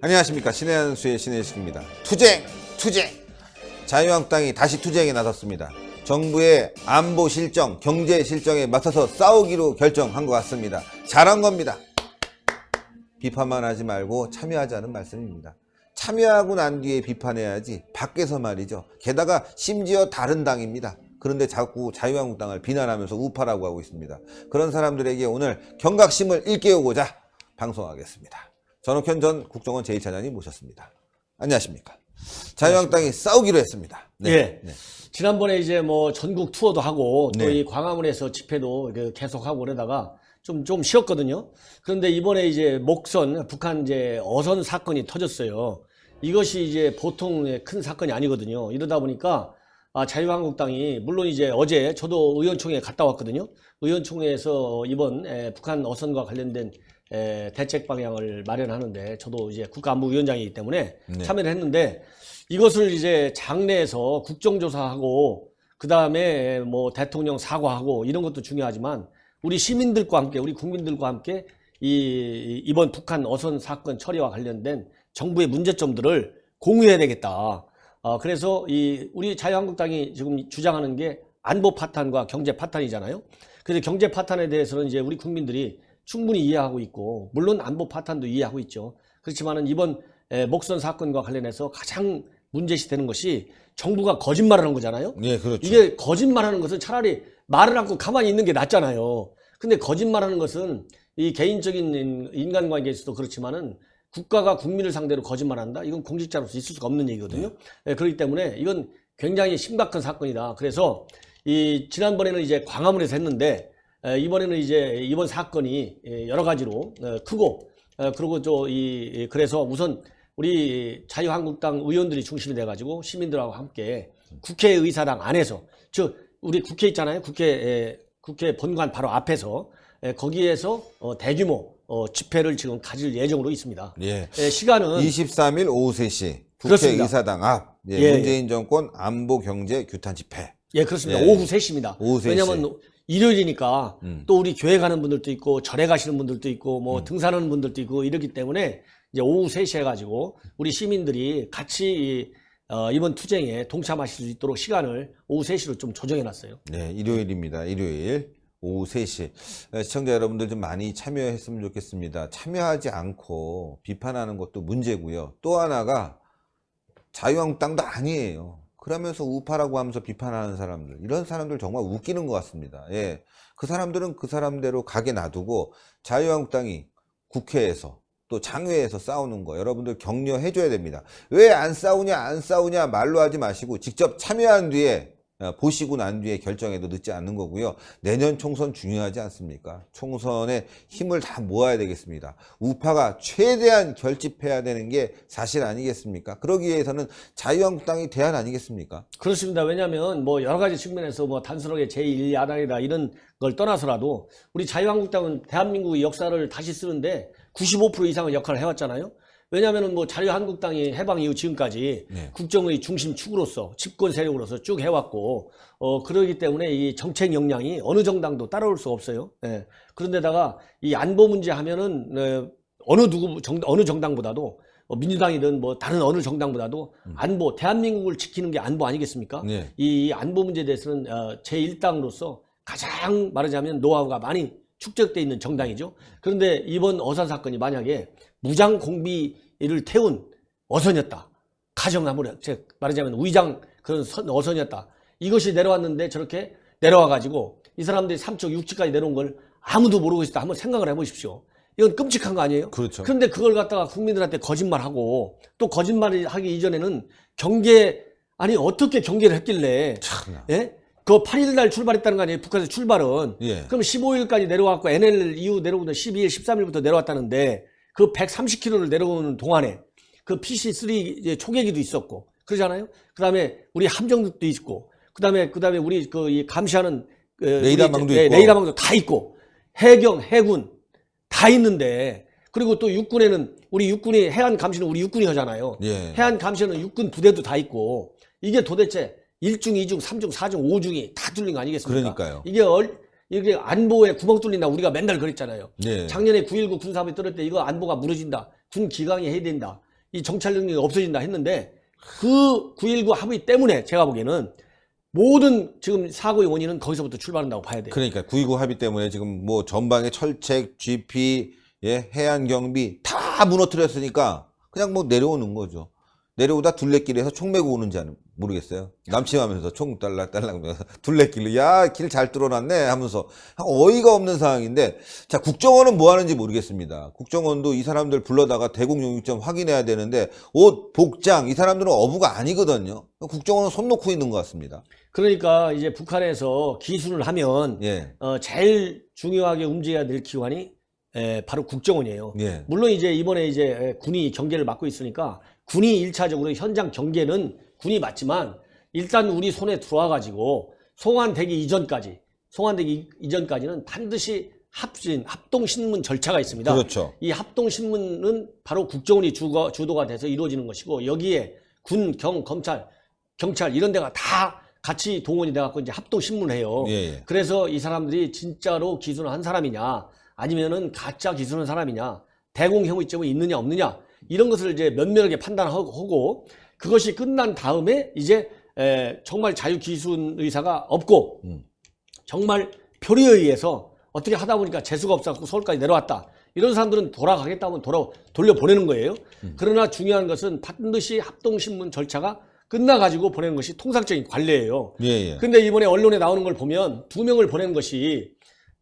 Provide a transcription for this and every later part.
안녕하십니까. 신의 한수의 신의식입니다. 투쟁! 자유한국당이 다시 투쟁에 나섰습니다. 정부의 안보 실정, 경제 실정에 맞서서 싸우기로 결정한 것 같습니다. 잘한 겁니다. 비판만 하지 말고 참여하자는 말씀입니다. 참여하고 난 뒤에 비판해야지 밖에서 말이죠. 게다가 심지어 다른 당입니다. 그런데 자꾸 자유한국당을 비난하면서 우파라고 하고 있습니다. 그런 사람들에게 오늘 경각심을 일깨우고자 방송하겠습니다. 전옥현 전 국정원 제1차장님 모셨습니다. 안녕하십니까. 자유한국당이 싸우기로 했습니다. 네. 지난번에 이제 뭐 전국 투어도 하고 또 네. 이 광화문에서 집회도 계속 하고 그러다가 좀 쉬었거든요. 그런데 이번에 이제 목선 북한 이제 어선 사건이 터졌어요. 이것이 이제 보통의 큰 사건이 아니거든요. 이러다 보니까 자유한국당이 물론 이제 어제 저도 의원총회에 갔다 왔거든요. 의원총회에서 이번 북한 어선과 관련된 대책 방향을 마련하는데 저도 이제 국가안보위원장이기 때문에 참여를 했는데 이것을 이제 장내에서 국정조사하고 그 다음에 뭐 대통령 사과하고 이런 것도 중요하지만 우리 시민들과 함께 우리 국민들과 함께 이번 북한 어선 사건 처리와 관련된 정부의 문제점들을 공유해야 되겠다. 그래서 우리 자유한국당이 지금 주장하는 게 안보 파탄과 경제 파탄이잖아요. 그래서 경제 파탄에 대해서는 이제 우리 국민들이 충분히 이해하고 있고 물론 안보 파탄도 이해하고 있죠. 그렇지만은 이번 목선 사건과 관련해서 가장 문제시되는 것이 정부가 거짓말하는 거잖아요. 네, 그렇죠. 이게 거짓말하는 것은 차라리 말을 하고 가만히 있는 게 낫잖아요. 근데 거짓말하는 것은 이 개인적인 인간관계에서도 그렇지만은 국가가 국민을 상대로 거짓말한다. 이건 공직자로서 있을 수가 없는 얘기거든요. 그렇기 때문에 이건 굉장히 심각한 사건이다. 그래서 지난번에는 이제 광화문에서 했는데 이번에는 이제 이번 사건이 여러 가지로 크고 그리고 그래서 우선 우리 자유한국당 의원들이 중심이 돼가지고 시민들하고 함께 국회의사당 안에서 즉 우리 국회 있잖아요. 국회 본관 바로 앞에서 거기에서 대규모 집회를 지금 가질 예정으로 있습니다. 예. 시간은 23일 오후 3시 그렇습니다. 국회의사당 앞 문재인 정권 안보 경제 규탄 집회. 예, 그렇습니다. 예. 오후 3시입니다. 오후 3시. 왜냐하면 일요일이니까 또 우리 교회 가는 분들도 있고 절에 가시는 분들도 있고 뭐 등산하는 분들도 있고 이렇기 때문에 이제 오후 3시 해가지고 우리 시민들이 같이 이번 투쟁에 동참하실 수 있도록 시간을 오후 3시로 좀 조정해놨어요. 네, 일요일입니다. 일요일 오후 3시. 시청자 여러분들 좀 많이 참여했으면 좋겠습니다. 참여하지 않고 비판하는 것도 문제고요. 또 하나가 자유한국당도 아니에요. 그러면서 우파라고 하면서 비판하는 사람들, 이런 사람들 정말 웃기는 것 같습니다. 예, 그 사람들은 그 사람대로 가게 놔두고 자유한국당이 국회에서 또 장외에서 싸우는 거 여러분들 격려해줘야 됩니다. 왜 안 싸우냐 말로 하지 마시고 직접 참여한 뒤에 보시고 난 뒤에 결정해도 늦지 않는 거고요. 내년 총선 중요하지 않습니까? 총선에 힘을 다 모아야 되겠습니다. 우파가 최대한 결집해야 되는 게 사실 아니겠습니까? 그러기 위해서는 자유한국당이 대안 아니겠습니까? 그렇습니다. 왜냐하면 뭐 여러 가지 측면에서 뭐 단순하게 제1야당이다 이런 걸 떠나서라도 우리 자유한국당은 대한민국의 역사를 다시 쓰는데 95% 이상의 역할을 해왔잖아요. 왜냐하면 뭐 자유한국당이 해방 이후 지금까지 국정의 중심 축으로서 집권 세력으로서 쭉 해왔고 그러기 때문에 이 정책 역량이 어느 정당도 따라올 수 없어요. 예. 그런데다가 이 안보 문제 하면은 어느 정당보다도 민주당이든 뭐 다른 어느 정당보다도 안보 대한민국을 지키는 게 안보 아니겠습니까? 네. 이 안보 문제에 대해서는 제1당으로서 가장 말하자면 노하우가 많이 축적돼 있는 정당이죠. 그런데 이번 어선 사건이 만약에 무장 공비를 태운 어선이었다. 가정하면 말하자면 위장 그런 어선이었다. 이것이 내려왔는데 저렇게 내려와가지고 이 사람들이 삼척 육지까지 내려온 걸 아무도 모르고 있었다. 한번 생각을 해보십시오. 이건 끔찍한 거 아니에요? 그렇죠. 그런데 그걸 갖다가 국민들한테 거짓말하고 또 거짓말을 하기 이전에는 어떻게 경계를 했길래 참나. 예? 그 8일 날 출발했다는 거 아니에요? 북한에서 출발은. 예. 그럼 15일까지 내려왔고 NL 이후 내려오는 12일, 13일부터 내려왔다는데 그 130km를 내려오는 동안에 그 PC-3 초계기도 있었고 그러잖아요. 그다음에 우리 함정도 있고 그다음에 우리 이 감시하는 레이더망도 있고 레이더망도 다 있고 해경, 해군 다 있는데 그리고 또 육군에는 우리 육군이 해안 감시는 우리 육군이 하잖아요. 예. 해안 감시는 육군 부대도 다 있고 이게 도대체 1중, 2중, 3중, 4중, 5중이 다 뚫린 거 아니겠습니까? 그러니까요. 이게 안보에 구멍 뚫린다 우리가 맨날 그랬잖아요. 네. 작년에 9.19 군사합의 떨을 때 이거 안보가 무너진다. 군 기강이 해야 된다. 이 정찰 능력이 없어진다 했는데 그 9.19 합의 때문에 제가 보기에는 모든 지금 사고의 원인은 거기서부터 출발한다고 봐야 돼요. 그러니까 9.29 합의 때문에 지금 뭐 전방에 철책, GP, 예, 해안 경비 다 무너뜨렸으니까 그냥 뭐 내려오는 거죠. 내려오다 둘레길에서 총 메고 오는지 모르겠어요. 남침하면서 총 딸랑딸랑 둘레길로 야, 길 잘 뚫어놨네 하면서 어이가 없는 상황인데, 자, 국정원은 뭐 하는지 모르겠습니다. 국정원도 이 사람들 불러다가 대공 용역점 확인해야 되는데 옷, 복장 이 사람들은 어부가 아니거든요. 국정원은 손 놓고 있는 것 같습니다. 그러니까 이제 북한에서 기술을 하면 예. 제일 중요하게 움직여야 될 기관이 바로 국정원이에요. 예. 물론 이제 이번에 이제 군이 경계를 맡고 있으니까 군이 일차적으로 현장 경계는 군이 맞지만 일단 우리 손에 들어와 가지고 송환되기 이전까지는 반드시 합동 신문 절차가 있습니다. 그렇죠. 이 합동 신문은 바로 국정원이 주도가 돼서 이루어지는 것이고, 여기에 군, 검찰, 경찰 이런 데가 다 같이 동원이 돼 갖고 이제 합동 신문을 해요. 예. 그래서 이 사람들이 진짜로 기술을 한 사람이냐, 아니면은 가짜 기술한 사람이냐, 대공 혐의점이 있느냐 없느냐, 이런 것을 이제 면밀하게 판단하고, 그것이 끝난 다음에 이제 정말 자유기술 의사가 없고 정말 표류에 의해서 어떻게 하다 보니까 재수가 없어서 서울까지 내려왔다, 이런 사람들은 돌아가겠다 하면 돌려보내는 거예요. 그러나 중요한 것은 반드시 합동신문 절차가 끝나가지고 보내는 것이 통상적인 관례예요. 예. 근데 이번에 언론에 나오는 걸 보면 2명을 보낸 것이,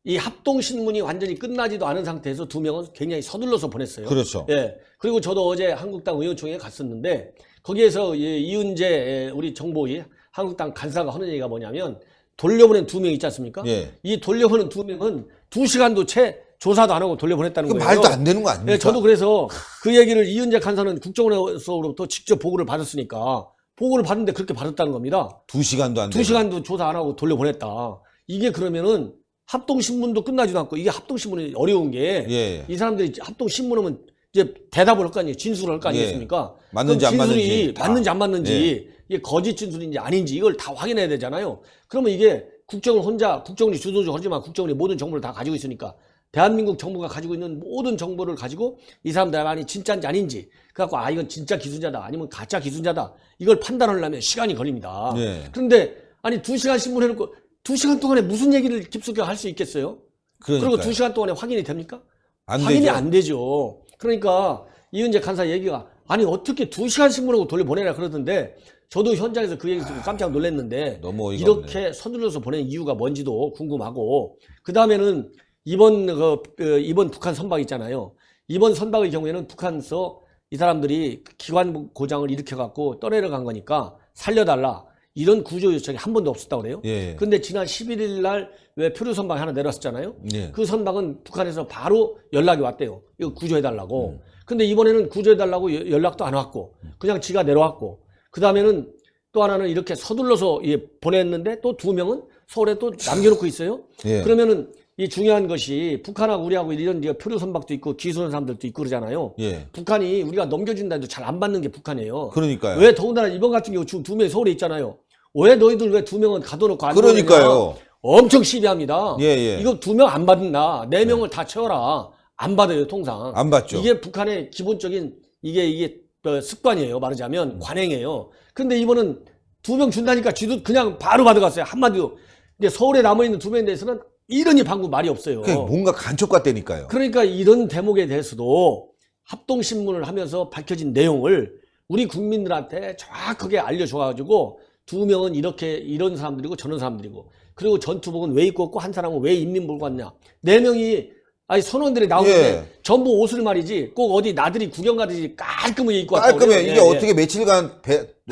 이 합동신문이 완전히 끝나지도 않은 상태에서 2명은 굉장히 서둘러서 보냈어요. 그렇죠. 예. 그리고 저도 어제 한국당 의원총회에 갔었는데, 거기에서 이은재 우리 정보위 한국당 간사가 하는 얘기가 뭐냐면, 돌려보낸 2명 있지 않습니까? 예. 이 돌려보낸 2명은 2시간도 채 조사도 안 하고 돌려보냈다는 그 거예요. 말도 안 되는 거 아닙니까? 예, 저도 그래서 그 얘기를, 이은재 간사는 국정원에서로부터 직접 보고를 받았으니까, 보고를 받는데 그렇게 받았다는 겁니다. 2시간도 안 되고. 2시간도 조사 안 하고 돌려보냈다. 이게 그러면은 합동신문도 끝나지도 않고, 이게 합동신문이 어려운 게, 예. 이 사람들이 합동신문하면 이제 대답을 할 거 아니에요. 진술을 할 거 아니겠습니까? 예. 맞는지 안 진술이 맞는지 다. 맞는지 안 맞는지, 이게 거짓 진술인지 아닌지 이걸 다 확인해야 되잖아요. 그러면 이게 국정원이 주도적으로 하지만 국정원이 모든 정보를 다 가지고 있으니까, 대한민국 정부가 가지고 있는 모든 정보를 가지고 이 사람들 말이 진짜인지 아닌지, 그래갖고 이건 진짜 기술자다 아니면 가짜 기술자다, 이걸 판단하려면 시간이 걸립니다. 예. 그런데 아니 2시간 신문 해놓고 2시간 동안에 무슨 얘기를 깊숙이 할 수 있겠어요? 그리고 2시간 동안에 확인이 됩니까? 확인이 되죠. 안 되죠. 그러니까 이은재 간사 얘기가, 아니 어떻게 2시간 신문하고 돌려보내라 그러던데, 저도 현장에서 그 얘기 듣고 깜짝 놀랐는데, 너무 어이가 이렇게 없네. 서둘러서 보낸 이유가 뭔지도 궁금하고, 그 다음에는 이번 북한 선박 있잖아요. 이번 선박의 경우에는 북한에서 이 사람들이 기관 고장을 일으켜갖고 떠내려간 거니까 살려달라, 이런 구조 요청이 한 번도 없었다고 그래요. 예. 근데 지난 11일 날 왜 표류 선박이 하나 내려왔었잖아요. 예. 그 선박은 북한에서 바로 연락이 왔대요. 이거 구조해달라고. 근데 이번에는 구조해달라고 연락도 안 왔고, 그냥 지가 내려왔고, 그 다음에는 또 하나는 이렇게 서둘러서 보냈는데 또 2명은 서울에 또 남겨놓고 있어요. 예. 그러면은 이 중요한 것이, 북한하고 우리하고 이런 표류 선박도 있고 기술하는 사람들도 있고 그러잖아요. 예. 북한이 우리가 넘겨준다 해도 잘 안 받는 게 북한이에요. 그러니까요. 왜 더군다나 이번 같은 경우 지금 2명이 서울에 있잖아요. 왜 너희들 왜 2명은 가둬놓고 안 그러니까요. 보내냐? 엄청 시비합니다. 예. 이거 2명 안 받는다. 4명을 다 채워라. 안 받아요, 통상. 안 받죠. 이게 북한의 기본적인 이게 습관이에요. 말하자면 관행이에요. 근데 이번은 2명 준다니까 쥐도 그냥 바로 받아갔어요. 한마디로. 근데 서울에 남아있는 2명에 대해서는 이러니 방금 말이 없어요. 그게 뭔가 간첩 같다니까요. 그러니까 이런 대목에 대해서도 합동신문을 하면서 밝혀진 내용을 우리 국민들한테 정확하게 알려줘가지고, 2명은 이런 사람들이고 저런 사람들이고, 그리고 전투복은 왜 입고 없고 한 사람은 왜 인민복을 왔냐, 4명이 선원들이 나오는데 예. 전부 옷을 말이지 꼭 어디 나들이 구경 가듯이 깔끔하게 입고 왔다고 깔끔해. 그래요. 이게 예, 어떻게 며칠간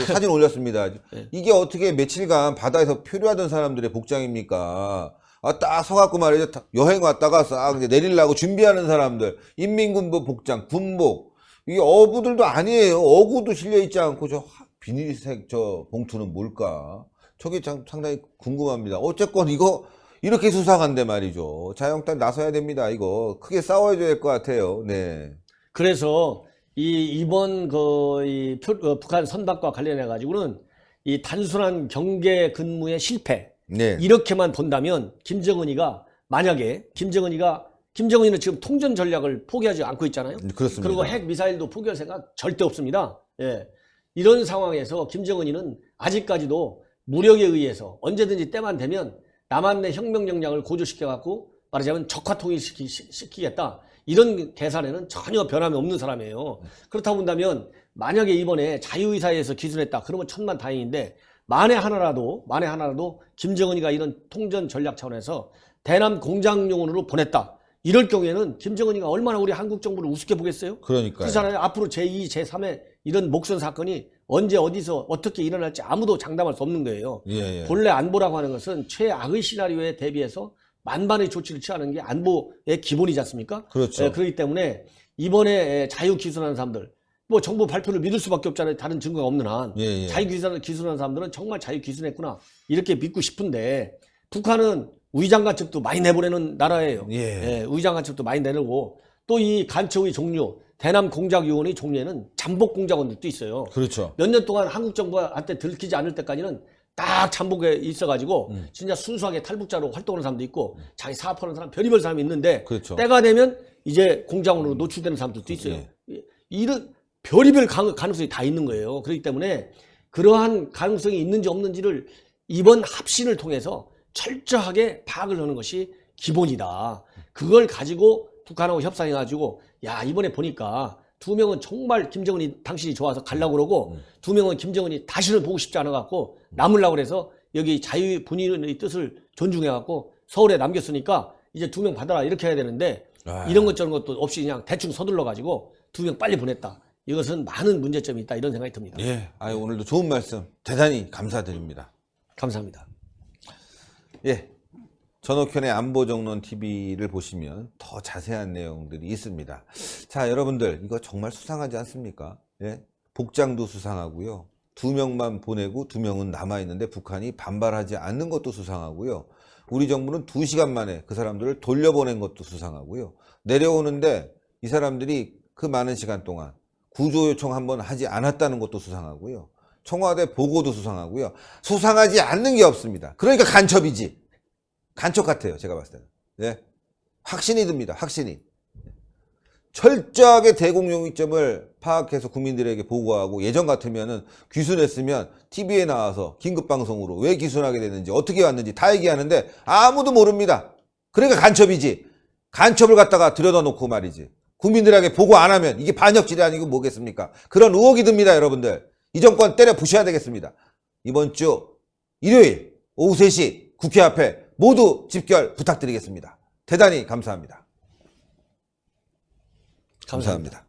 사진 올렸습니다. 이게 어떻게 며칠간 바다에서 표류하던 사람들의 복장입니까? 딱 서갖고 말이죠. 여행 왔다가 싹 이제 내리려고 준비하는 사람들. 인민군복 복장, 군복. 이게 어부들도 아니에요. 어구도 실려있지 않고 저 비닐색 저 봉투는 뭘까? 저게 상당히 궁금합니다. 어쨌건 이거 이렇게 수상한데 말이죠. 자유한국당 나서야 됩니다. 이거 크게 싸워줘야 될 것 같아요. 네. 그래서 이번 북한 선박과 관련해 가지고는 이 단순한 경계 근무의 실패, 네. 이렇게만 본다면, 만약에 김정은이가 김정은이는 지금 통전 전략을 포기하지 않고 있잖아요. 그렇습니다. 그리고 핵 미사일도 포기할 생각 절대 없습니다. 예. 이런 상황에서 김정은이는 아직까지도 무력에 의해서 언제든지 때만 되면 남한의 혁명 역량을 고조시켜 갖고 말하자면 적화 통일시키겠다. 이런 계산에는 전혀 변함이 없는 사람이에요. 그렇다고 본다면 만약에 이번에 자유의사에서 기술했다. 그러면 천만다행인데 만에 하나라도 김정은이가 이런 통전 전략 차원에서 대남 공작용으로 보냈다. 이럴 경우에는 김정은이가 얼마나 우리 한국 정부를 우습게 보겠어요? 그러니까요. 그렇잖아요. 앞으로 제2, 제3의 이런 목선 사건이 언제 어디서 어떻게 일어날지 아무도 장담할 수 없는 거예요. 예. 본래 안보라고 하는 것은 최악의 시나리오에 대비해서 만반의 조치를 취하는 게 안보의 기본이지 않습니까? 그렇죠. 예, 그렇기 때문에 이번에 자유기술하는 사람들 뭐 정부 발표를 믿을 수밖에 없잖아요. 다른 증거가 없는 한. 예. 자유기술하는 사람들은 정말 자유기술했구나 이렇게 믿고 싶은데 북한은 우위장간첩도 많이 내보내는 나라예요. 예. 우위장간첩도 많이 내놓고 또 이 간첩의 종류 대남 공작요원의 종류에는 잠복 공작원들도 있어요. 그렇죠. 몇 년 동안 한국 정부한테 들키지 않을 때까지는 딱 잠복에 있어가지고 진짜 순수하게 탈북자로 활동하는 사람도 있고 자기 사업하는 사람 별의별 사람이 있는데 그렇죠. 때가 되면 이제 공작원으로 노출되는 사람들도 있어요. 이런 별의별 가능성이 다 있는 거예요. 그렇기 때문에 그러한 가능성이 있는지 없는지를 이번 합신을 통해서 철저하게 파악을 하는 것이 기본이다. 그걸 가지고 북한하고 협상해가지고 야 이번에 보니까 두 명은 정말 김정은이 당신이 좋아서 가려고 그러고 두 명은 김정은이 다시는 보고 싶지 않아갖고 남으려고 그래서 여기 자유 본인의 뜻을 존중해갖고 서울에 남겼으니까 이제 두 명 받아라 이렇게 해야 되는데 이런 것 저런 것도 없이 그냥 대충 서둘러가지고 두 명 빨리 보냈다. 이것은 많은 문제점이 있다 이런 생각이 듭니다. 예. 오늘도 좋은 말씀 대단히 감사드립니다. 감사합니다. 예. 전옥현의 안보정론 TV를 보시면 더 자세한 내용들이 있습니다. 자, 여러분들 이거 정말 수상하지 않습니까? 예? 복장도 수상하고요. 두 명만 보내고 두 명은 남아있는데 북한이 반발하지 않는 것도 수상하고요. 우리 정부는 2시간 만에 그 사람들을 돌려보낸 것도 수상하고요. 내려오는데 이 사람들이 그 많은 시간 동안 구조 요청 한번 하지 않았다는 것도 수상하고요. 청와대 보고도 수상하고요. 수상하지 않는 게 없습니다. 그러니까 간첩이지. 간첩 같아요. 제가 봤을 때는. 예. 확신이 듭니다. 확신이. 철저하게 대공용의점을 파악해서 국민들에게 보고하고 예전 같으면은 귀순했으면 TV에 나와서 긴급방송으로 왜 귀순하게 됐는지 어떻게 왔는지 다 얘기하는데 아무도 모릅니다. 그러니까 간첩이지. 간첩을 갖다가 들여다 놓고 말이지. 국민들에게 보고 안 하면 이게 반역질이 아니고 뭐겠습니까? 그런 의혹이 듭니다. 여러분들. 이 정권 때려 부셔야 되겠습니다. 이번 주 일요일 오후 3시 국회 앞에 모두 집결 부탁드리겠습니다. 대단히 감사합니다. 감사합니다.